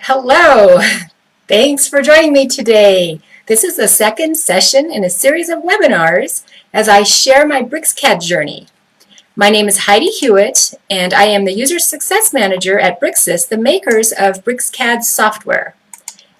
Hello, thanks for joining me today. This is the second session in a series of webinars as I share my BricsCAD journey. My name is Heidi Hewitt and I am the User Success Manager at Bricsys, the makers of BricsCAD software.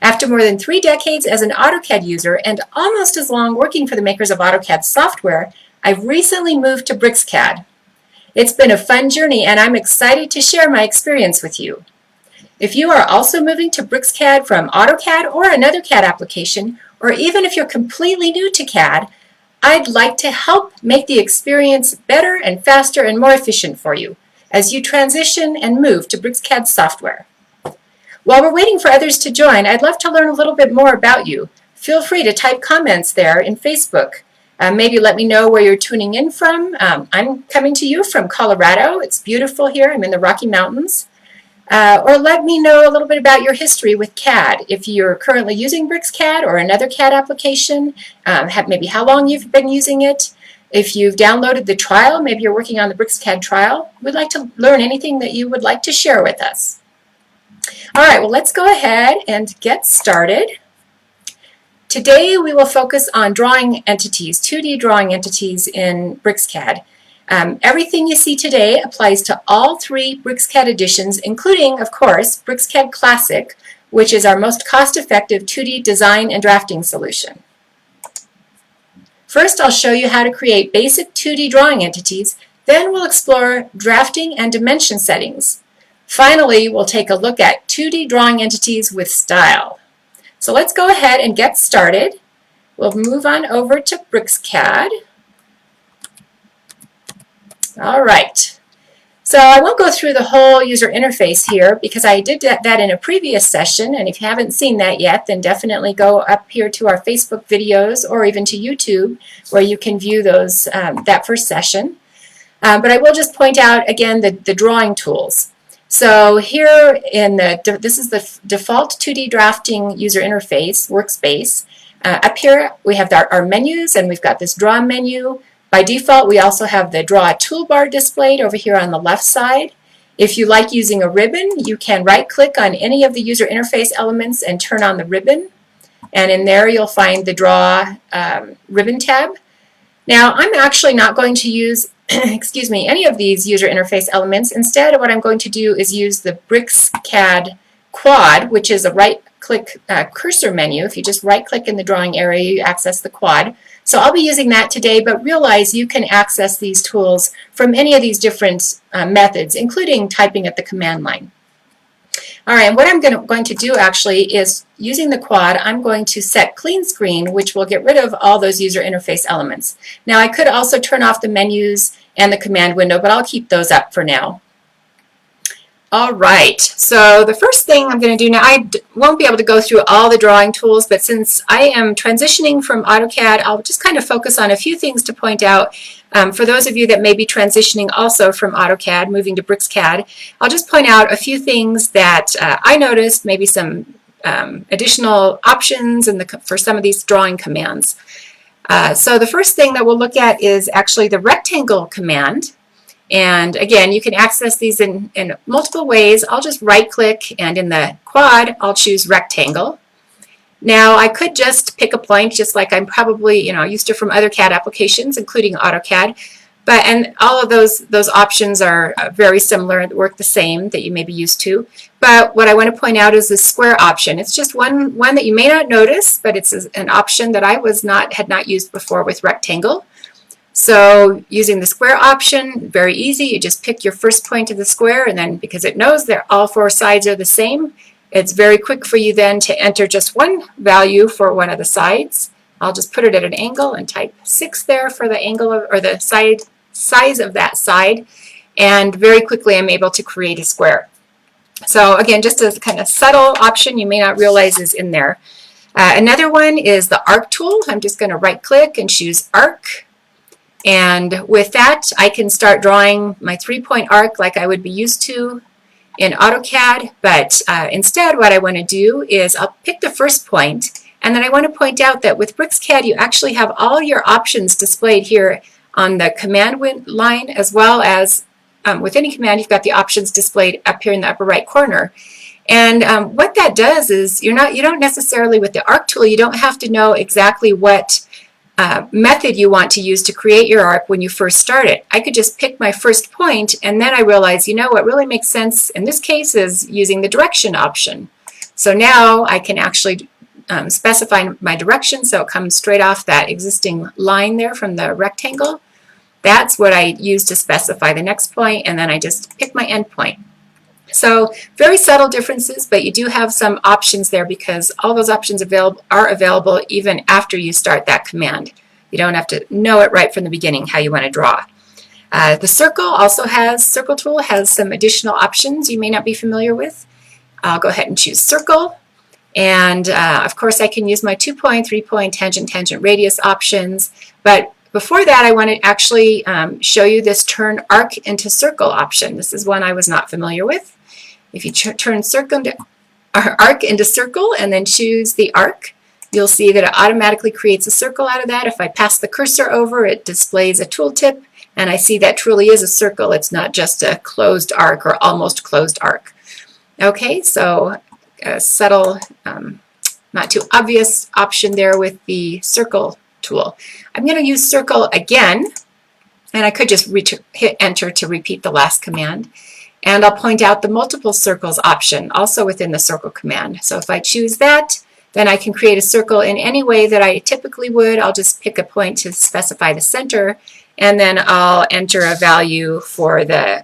After more than 3 decades as an AutoCAD user and almost as long working for the makers of AutoCAD software, I've recently moved to BricsCAD. It's been a fun journey and I'm excited to share my experience with you. If you are also moving to BricsCAD from AutoCAD or another CAD application, or even if you're completely new to CAD, I'd like to help make the experience better and faster and more efficient for you as you transition and move to BricsCAD software. While we're waiting for others to join, I'd love to learn a little bit more about you. Feel free to type comments there in Facebook. Maybe let me know where you're tuning in from. I'm coming to you from Colorado. It's beautiful here. I'm in the Rocky Mountains. Or let me know a little bit about your history with CAD. If you're currently using BricsCAD or another CAD application, maybe how long you've been using it. If you've downloaded the trial, maybe you're working on the BricsCAD trial, we'd like to learn anything that you would like to share with us. All right, well, let's go ahead and get started. Today we will focus on drawing entities, 2D drawing entities in BricsCAD. Everything you see today applies to all 3 BricsCAD editions, including, of course, BricsCAD Classic, which is our most cost-effective 2D design and drafting solution. First, I'll show you how to create basic 2D drawing entities, then we'll explore drafting and dimension settings. Finally, we'll take a look at 2D drawing entities with style. So let's go ahead and get started. We'll move on over to BricsCAD. All right, so I won't go through the whole user interface here because I did that in a previous session, and if you haven't seen that yet, then definitely go up here to our Facebook videos or even to YouTube where you can view those that first session. But I will just point out again the drawing tools. So here this is the default 2D drafting user interface workspace. Up here we have our menus, and we've got this draw menu. By default, we also have the Draw toolbar displayed over here on the left side. If you like using a ribbon, you can right-click on any of the user interface elements and turn on the ribbon. And in there, you'll find the Draw ribbon tab. Now, I'm actually not going to use any of these user interface elements. Instead, what I'm going to do is use the BricsCAD quad, which is a right-click cursor menu. If you just right-click in the drawing area, you access the quad. So I'll be using that today, but realize you can access these tools from any of these different methods, including typing at the command line. All right, and what I'm going to do actually is, using the quad, I'm going to set clean screen, which will get rid of all those user interface elements. Now, I could also turn off the menus and the command window, but I'll keep those up for now. All right, so the first thing I'm going to do now, I won't be able to go through all the drawing tools, but since I am transitioning from AutoCAD, I'll just kind of focus on a few things to point out. For those of you that may be transitioning also from AutoCAD, moving to BricsCAD, I'll just point out a few things that I noticed, maybe some additional options for some of these drawing commands. So the first thing that we'll look at is actually the rectangle command. And again, you can access these in multiple ways. I'll just right-click, and in the quad, I'll choose rectangle. Now, I could just pick a point, just like I'm probably used to from other CAD applications, including AutoCAD. And all of those options are very similar, work the same, that you may be used to. But what I want to point out is the square option. It's just one that you may not notice, but it's an option that I had not used before with rectangle. So using the square option, very easy. You just pick your first point of the square, and then because it knows that all 4 sides are the same, it's very quick for you then to enter just one value for one of the sides. I'll just put it at an angle and type 6 there for the angle or the size of that side, and very quickly I'm able to create a square. So again, just a kind of subtle option you may not realize is in there. Another one is the arc tool. I'm just going to right-click and choose arc. And with that, I can start drawing my 3-point arc like I would be used to in AutoCAD. But instead, what I want to do is I'll pick the first point, and then I want to point out that with BricsCAD, you actually have all your options displayed here on the command line, as well as with any command, you've got the options displayed up here in the upper right corner. And what that does is you don't necessarily, with the arc tool, you don't have to know exactly what method you want to use to create your arc when you first start it. I could just pick my first point, and then I realize, you know, what really makes sense in this case is using the direction option. So now I can actually specify my direction so it comes straight off that existing line there from the rectangle. That's what I use to specify the next point, and then I just pick my end point. So very subtle differences, but you do have some options there because all those options are available even after you start that command. You don't have to know it right from the beginning how you want to draw. The circle tool has some additional options you may not be familiar with. I'll go ahead and choose circle. And of course I can use my 2-point, 3-point, tangent, radius options. But before that, I want to actually show you this turn arc into circle option. This is one I was not familiar with. If you turn arc into circle and then choose the arc, you'll see that it automatically creates a circle out of that. If I pass the cursor over, it displays a tooltip, and I see that truly is a circle. It's not just a closed arc or almost closed arc. Okay, so a subtle, not too obvious option there with the circle tool. I'm going to use circle again, and I could just hit enter to repeat the last command. And I'll point out the multiple circles option also within the circle command. So if I choose that, then I can create a circle in any way that I typically would. I'll just pick a point to specify the center, and then I'll enter a value for the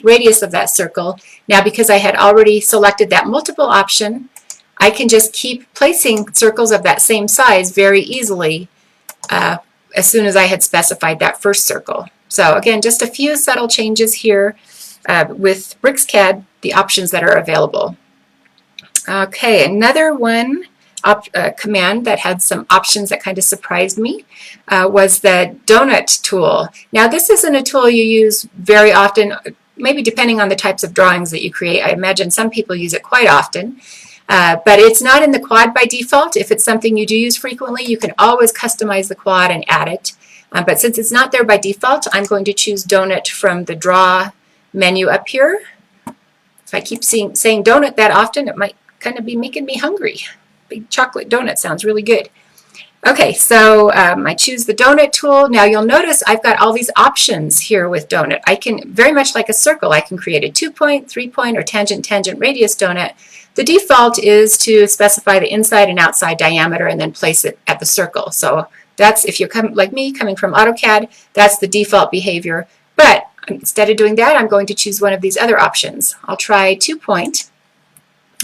radius of that circle. Now, because I had already selected that multiple option, I can just keep placing circles of that same size very easily as soon as I had specified that first circle. So again, just a few subtle changes here with BricsCAD, the options that are available. Okay, another one command that had some options that kind of surprised me was the donut tool. Now this isn't a tool you use very often, maybe depending on the types of drawings that you create. I imagine some people use it quite often. But it's not in the quad by default. If it's something you do use frequently, you can always customize the quad and add it. But since it's not there by default, I'm going to choose donut from the draw menu up here. If I keep saying donut that often, it might kind of be making me hungry. Big chocolate donut sounds really good. Okay, so I choose the donut tool. Now you'll notice I've got all these options here with donut. I can, very much like a circle, I can create a 2-point, 3-point, or tangent, radius donut. The default is to specify the inside and outside diameter and then place it at the circle. So that's, if you're like me, coming from AutoCAD, that's the default behavior. But instead of doing that, I'm going to choose one of these other options. I'll try 2-point.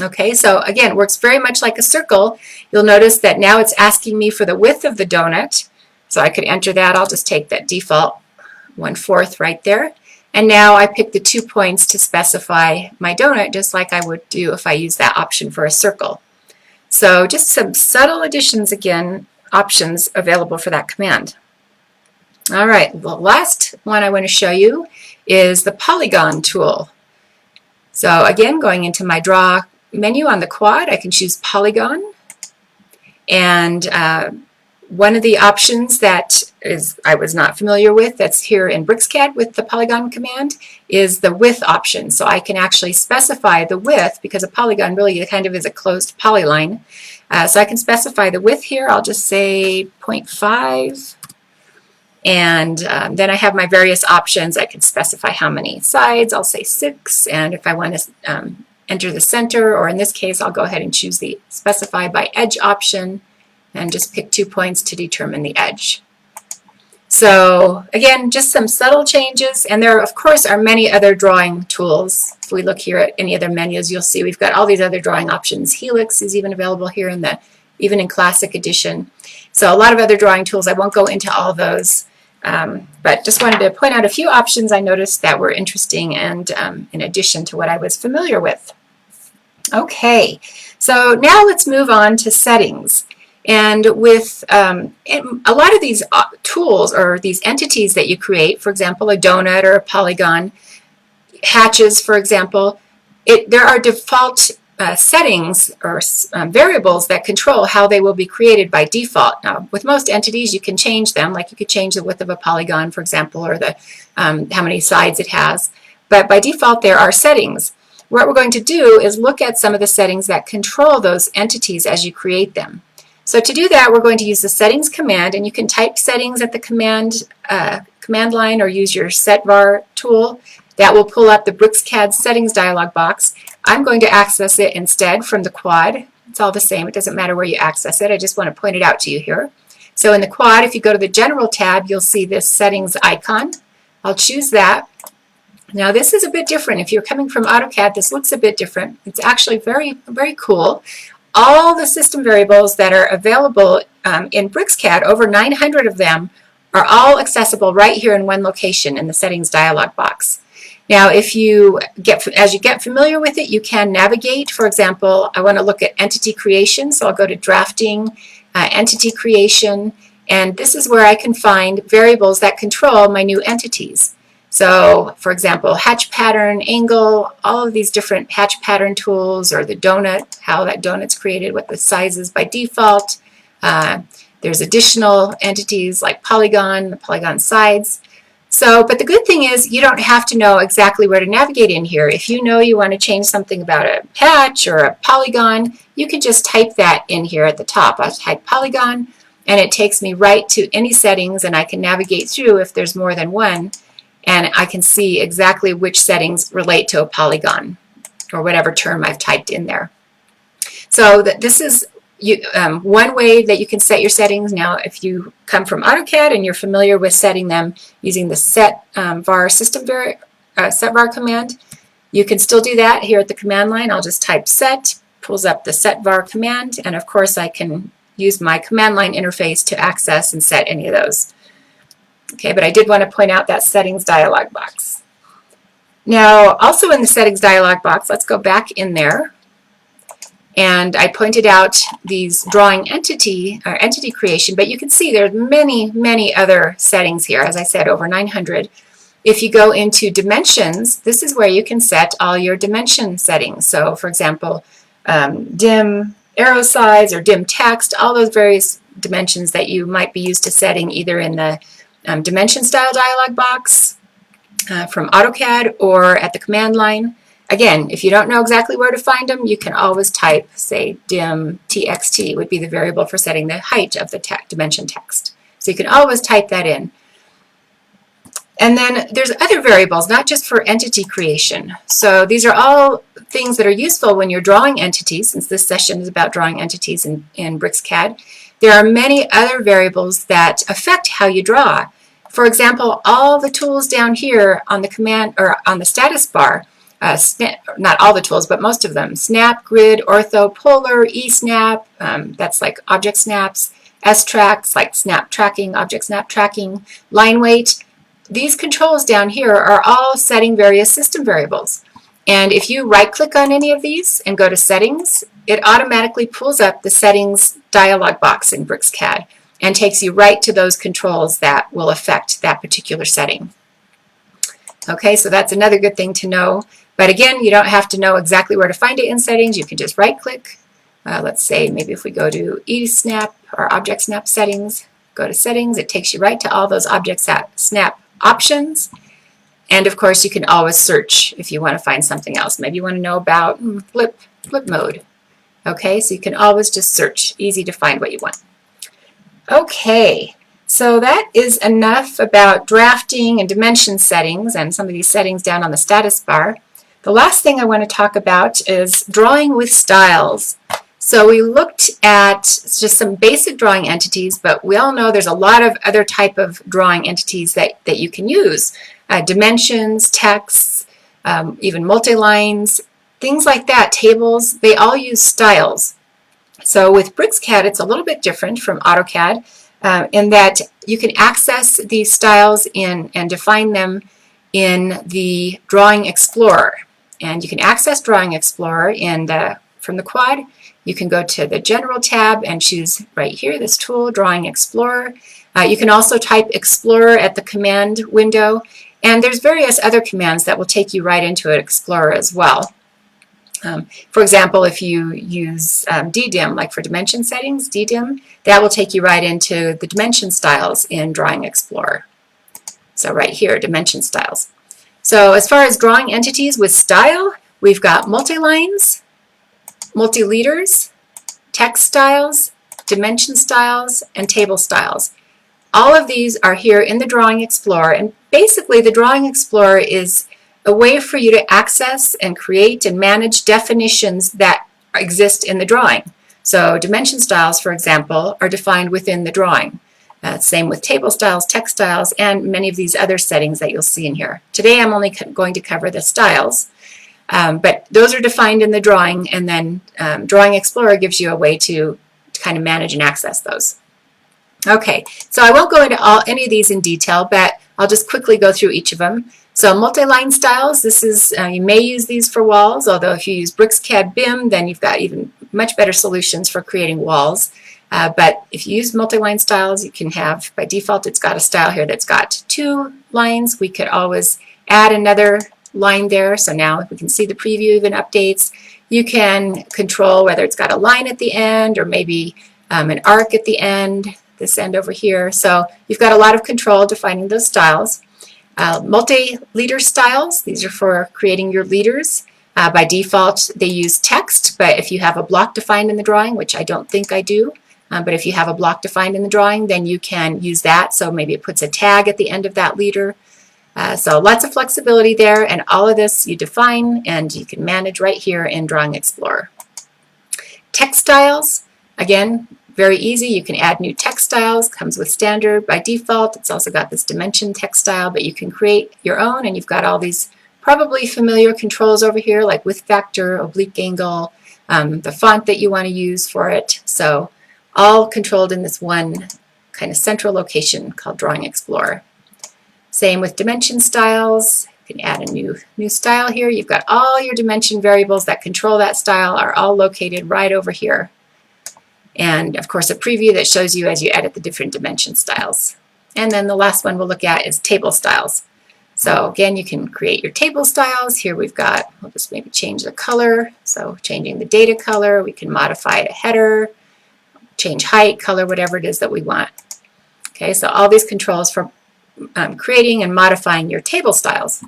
Okay, so again, works very much like a circle. You'll notice that now it's asking me for the width of the donut. So I could enter that. I'll just take that default 1/4 right there. And now I pick the 2 points to specify my donut, just like I would do if I use that option for a circle. So just some subtle additions again, options available for that command. All right, the last one I want to show you is the Polygon tool. So again, going into my draw menu on the quad, I can choose Polygon. And one of the options that I was not familiar with, that's here in BricsCAD with the Polygon command, is the width option. So I can actually specify the width, because a polygon really kind of is a closed polyline. So I can specify the width here. I'll just say 0.5. And then I have my various options. I can specify how many sides. I'll say 6. And if I want to enter the center, or in this case, I'll go ahead and choose the specify by edge option and just pick 2 points to determine the edge. So again, just some subtle changes. And there, of course, are many other drawing tools. If we look here at any other menus, you'll see we've got all these other drawing options. Helix is even available here in even in Classic Edition. So a lot of other drawing tools. I won't go into all those. But just wanted to point out a few options I noticed that were interesting and in addition to what I was familiar with. Okay, so now let's move on to settings. And with a lot of these tools or these entities that you create, for example, a donut or a polygon, hatches, for example, there are default settings or variables that control how they will be created by default. Now, with most entities, you can change them, like you could change the width of a polygon, for example, or how many sides it has. But by default, there are settings. what we're going to do is look at some of the settings that control those entities as you create them. So to do that, we're going to use the settings command, and you can type settings at the command line or use your setvar tool. That will pull up the BricsCAD settings dialog box. I'm going to access it instead from the quad. It's all the same. It doesn't matter where you access it. I just want to point it out to you here. So in the quad, if you go to the General tab, you'll see this settings icon. I'll choose that. Now this is a bit different. If you're coming from AutoCAD, this looks a bit different. It's actually very, very cool. All the system variables that are available in BricsCAD, over 900 of them, are all accessible right here in one location in the settings dialog box. Now, as you get familiar with it, you can navigate. For example, I want to look at entity creation, so I'll go to drafting, entity creation, and this is where I can find variables that control my new entities. So, for example, hatch pattern, angle, all of these different hatch pattern tools, or the donut, how that donut's created, what the size is by default. There's additional entities like polygon, the polygon sides. So, but the good thing is you don't have to know exactly where to navigate in here. If you know you want to change something about a patch or a polygon, you can just type that in here at the top. I'll type polygon, and it takes me right to any settings, and I can navigate through if there's more than one, and I can see exactly which settings relate to a polygon or whatever term I've typed in there. So this is one way that you can set your settings. Now, if you come from AutoCAD and you're familiar with setting them using the setvar command, you can still do that here at the command line. I'll just type set, pulls up the setvar command, and of course I can use my command line interface to access and set any of those. Okay, but I did want to point out that settings dialog box. Now, also in the settings dialog box, let's go back in there. And I pointed out these drawing entity or entity creation, but you can see there's many, many other settings here. As I said, over 900. If you go into dimensions, this is where you can set all your dimension settings. So, for example, dim arrow size or dim text, all those various dimensions that you might be used to setting either in the dimension style dialog box from AutoCAD or at the command line. Again, if you don't know exactly where to find them, you can always type, say, dim txt would be the variable for setting the height of the dimension text. So you can always type that in. And then there's other variables, not just for entity creation. So these are all things that are useful when you're drawing entities, since this session is about drawing entities in BricsCAD. There are many other variables that affect how you draw. For example, all the tools down here on the command or on the status bar, not all the tools, but most of them, snap, grid, ortho, polar, e-snap, that's like object snaps, s-tracks, like snap tracking, object snap tracking, line weight. These controls down here are all setting various system variables. And if you right-click on any of these and go to settings, it automatically pulls up the settings dialog box in BricsCAD and takes you right to those controls that will affect that particular setting. Okay, so that's another good thing to know. But again, you don't have to know exactly where to find it in settings. You can just right-click. Let's say maybe if we go to e-snap or object snap settings, go to settings, it takes you right to all those object snap options. And of course, you can always search if you want to find something else. Maybe you want to know about flip mode. Okay, so you can always just search. Easy to find what you want. Okay. So that is enough about drafting and dimension settings and some of these settings down on the status bar. The last thing I want to talk about is drawing with styles. So we looked at just some basic drawing entities, but we all know there's a lot of other type of drawing entities that you can use. Dimensions, texts, even multi-lines, things like that, tables, they all use styles. So with BricsCAD, it's a little bit different from AutoCAD. In that you can access these styles and define them in the Drawing Explorer. And you can access Drawing Explorer from the quad. You can go to the General tab and choose right here, this tool, Drawing Explorer. You can also type Explorer at the command window. And there's various other commands that will take you right into an Explorer as well. For example, if you use DDIM, like for dimension settings, DDIM, that will take you right into the dimension styles in Drawing Explorer. So right here, dimension styles. So as far as drawing entities with style, we've got multilines, multi-leaders, text styles, dimension styles, and table styles. All of these are here in the Drawing Explorer, and basically the Drawing Explorer is a way for you to access and create and manage definitions that exist in the drawing. So dimension styles, for example, are defined within the drawing. Same with table styles, text styles, and many of these other settings that you'll see in here. Today I'm only going to cover the styles, but those are defined in the drawing, and then Drawing Explorer gives you a way to kind of manage and access those. Okay, so I won't go into any of these in detail, but I'll just quickly go through each of them. So multiline styles, this is, you may use these for walls, although if you use BricsCAD BIM, then you've got even much better solutions for creating walls. But if you use multiline styles, you can have, by default, it's got a style here that's got 2 lines. We could always add another line there, so now we can see the preview even updates. You can control whether it's got a line at the end or maybe an arc at the end, this end over here. So you've got a lot of control defining those styles. Multi-leader styles, these are for creating your leaders. By default, they use text, but if you have a block defined in the drawing, which I don't think I do, but if you have a block defined in the drawing, then you can use that. So maybe it puts a tag at the end of that leader. So lots of flexibility there, and all of this you define and you can manage right here in Drawing Explorer. Text styles, again, very easy. You can add new text styles, comes with standard by default. It's also got this dimension text style, but you can create your own, and you've got all these probably familiar controls over here like width factor, oblique angle, the font that you want to use for it. So all controlled in this one kind of central location called Drawing Explorer. Same with dimension styles. You can add a new style here. You've got all your dimension variables that control that style are all located right over here. And of course a preview that shows you as you edit the different dimension styles. And then the last one we'll look at is table styles. So again, you can create your table styles. Here we've got, we'll just maybe change the color. So changing the data color, we can modify a header, change height, color, whatever it is that we want. Okay, so all these controls for creating and modifying your table styles.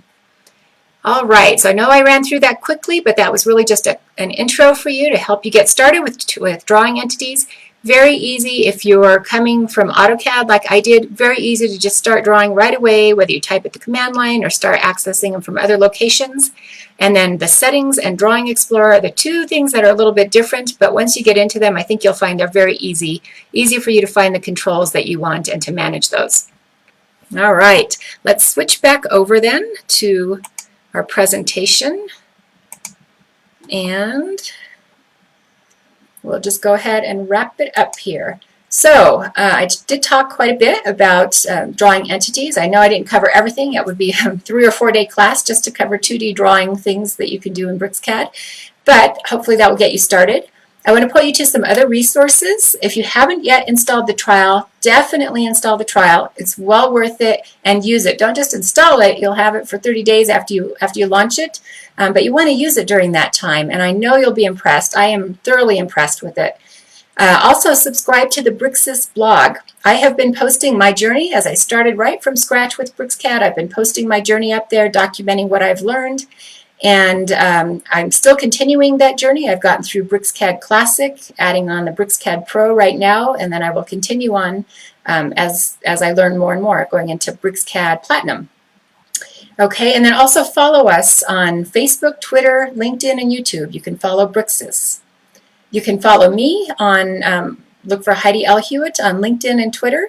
All right, so I know I ran through that quickly, but that was really just an intro for you to help you get started with drawing entities. Very easy if you're coming from AutoCAD like I did, very easy to just start drawing right away, whether you type at the command line or start accessing them from other locations. And then the settings and Drawing Explorer are the two things that are a little bit different, but once you get into them, I think you'll find they're very easy for you to find the controls that you want and to manage those. All right, let's switch back over then to our presentation, and we'll just go ahead and wrap it up here. So I did talk quite a bit about drawing entities. I know I didn't cover everything. It would be a 3 or 4 day class just to cover 2D drawing things that you can do in BricsCAD, but hopefully that will get you started. I want to point you to some other resources. If you haven't yet installed the trial, definitely install the trial. It's well worth it, and use it. Don't just install it. You'll have it for 30 days after you launch it, but you want to use it during that time, and I know you'll be impressed. I am thoroughly impressed with it. Also, subscribe to the BricsCAD blog. I have been posting my journey as I started right from scratch with BricsCAD. I've been posting my journey up there, documenting what I've learned. And I'm still continuing that journey. I've gotten through BricsCAD Classic, adding on the BricsCAD Pro right now, and then I will continue on as I learn more and more, going into BricsCAD Platinum. Okay, and then also follow us on Facebook, Twitter, LinkedIn, and YouTube. You can follow BricsCAD. You can follow me on, look for Heidi L. Hewitt on LinkedIn and Twitter.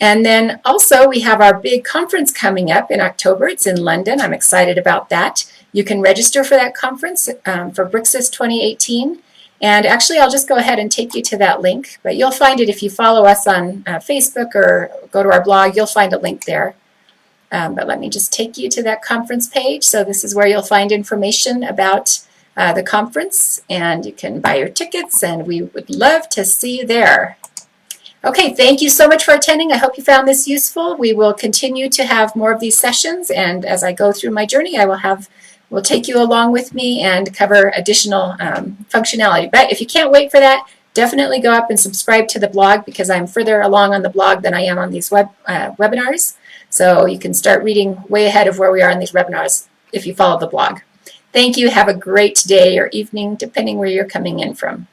And then also we have our big conference coming up in October. It's in London. I'm excited about that. You can register for that conference for BricsCAD 2018. And actually, I'll just go ahead and take you to that link. But you'll find it if you follow us on Facebook or go to our blog. You'll find a link there. But let me just take you to that conference page. So this is where you'll find information about the conference. And you can buy your tickets. And we would love to see you there. Okay, thank you so much for attending. I hope you found this useful. We will continue to have more of these sessions. And as I go through my journey, we'll take you along with me and cover additional functionality. But if you can't wait for that, definitely go up and subscribe to the blog, because I'm further along on the blog than I am on these webinars. So you can start reading way ahead of where we are in these webinars if you follow the blog. Thank you. Have a great day or evening, depending where you're coming in from.